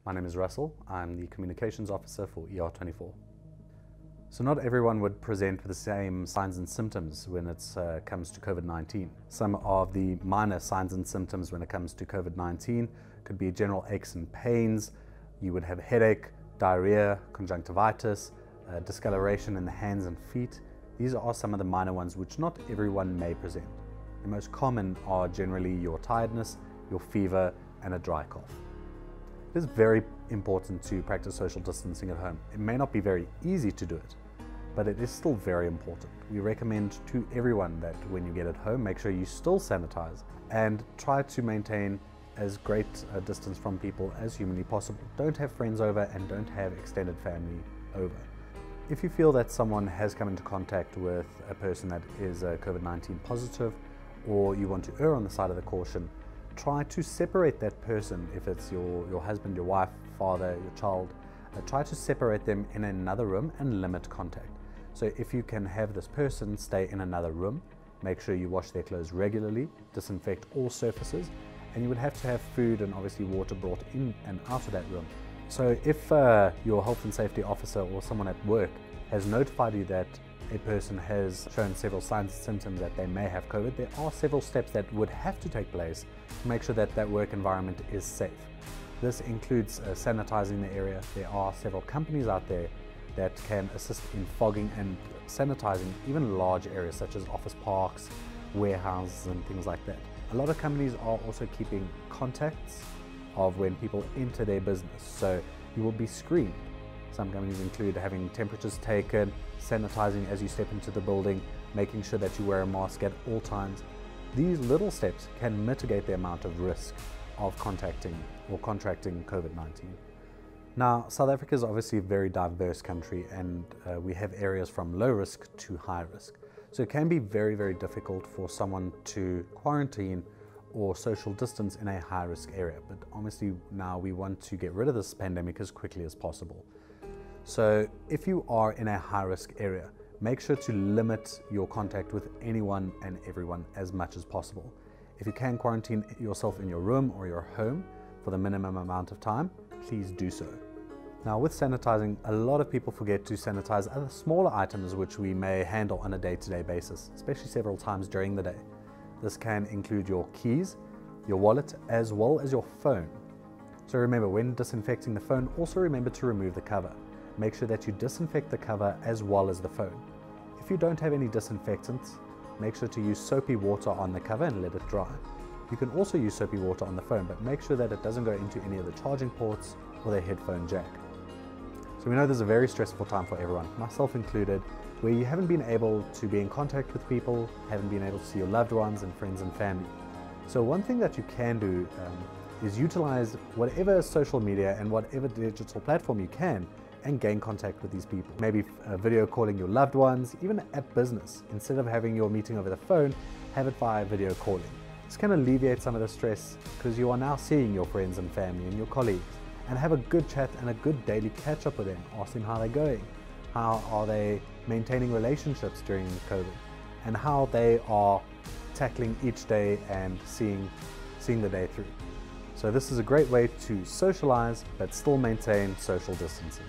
My name is Russell. I'm the Communications Officer for ER24. So not everyone would present with the same signs and symptoms when it comes to COVID-19. Some of the minor signs and symptoms when it comes to COVID-19 could be general aches and pains. You would have headache, diarrhea, conjunctivitis, discoloration in the hands and feet. These are some of the minor ones which not everyone may present. The most common are generally your tiredness, your fever, and a dry cough. It is very important to practice social distancing at home. It may not be very easy to do it, but it is still very important. We recommend to everyone that when you get at home, make sure you still sanitize and try to maintain as great a distance from people as humanly possible. Don't have friends over and don't have extended family over. If you feel that someone has come into contact with a person that is COVID-19 positive, or you want to err on the side of the caution, try to separate that person. If it's your husband, your wife, father, your child, try to separate them in another room and limit contact. So if you can have this person stay in another room, make sure you wash their clothes regularly, disinfect all surfaces, and you would have to have food and obviously water brought in and out of that room. So if your health and safety officer or someone at work has notified you that a person has shown several signs and symptoms that they may have COVID, there are several steps that would have to take place to make sure that that work environment is safe. This includes sanitizing the area. There are several companies out there that can assist in fogging and sanitizing even large areas such as office parks, warehouses and things like that. A lot of companies are also keeping contacts of when people enter their business, so you will be screened. Some companies include having temperatures taken, sanitizing as you step into the building, making sure that you wear a mask at all times. These little steps can mitigate the amount of risk of contacting or contracting COVID-19. Now, South Africa is obviously a very diverse country, and we have areas from low risk to high risk. So it can be very, very difficult for someone to quarantine or social distance in a high risk area. But obviously now we want to get rid of this pandemic as quickly as possible. So if you are in a high risk area, make sure to limit your contact with anyone and everyone as much as possible. If you can quarantine yourself in your room or your home for the minimum amount of time, please do so. Now with sanitizing, a lot of people forget to sanitize other smaller items which we may handle on a day-to-day basis, especially several times during the day. This can include your keys, your wallet, as well as your phone. So remember, when disinfecting the phone, also remember to remove the cover. Make sure that you disinfect the cover as well as the phone. If you don't have any disinfectants, make sure to use soapy water on the cover and let it dry. You can also use soapy water on the phone, but make sure that it doesn't go into any of the charging ports or the headphone jack. So we know this is a very stressful time for everyone, myself included, where you haven't been able to be in contact with people, haven't been able to see your loved ones and friends and family. So one thing that you can do is utilize whatever social media and whatever digital platform you can and gain contact with these people. Maybe video calling your loved ones, even at business. Instead of having your meeting over the phone, have it via video calling. This can alleviate some of the stress because you are now seeing your friends and family and your colleagues, and have a good chat and a good daily catch up with them. Ask them how they're going, how are they maintaining relationships during COVID, and how they are tackling each day and seeing the day through. So this is a great way to socialize but still maintain social distancing.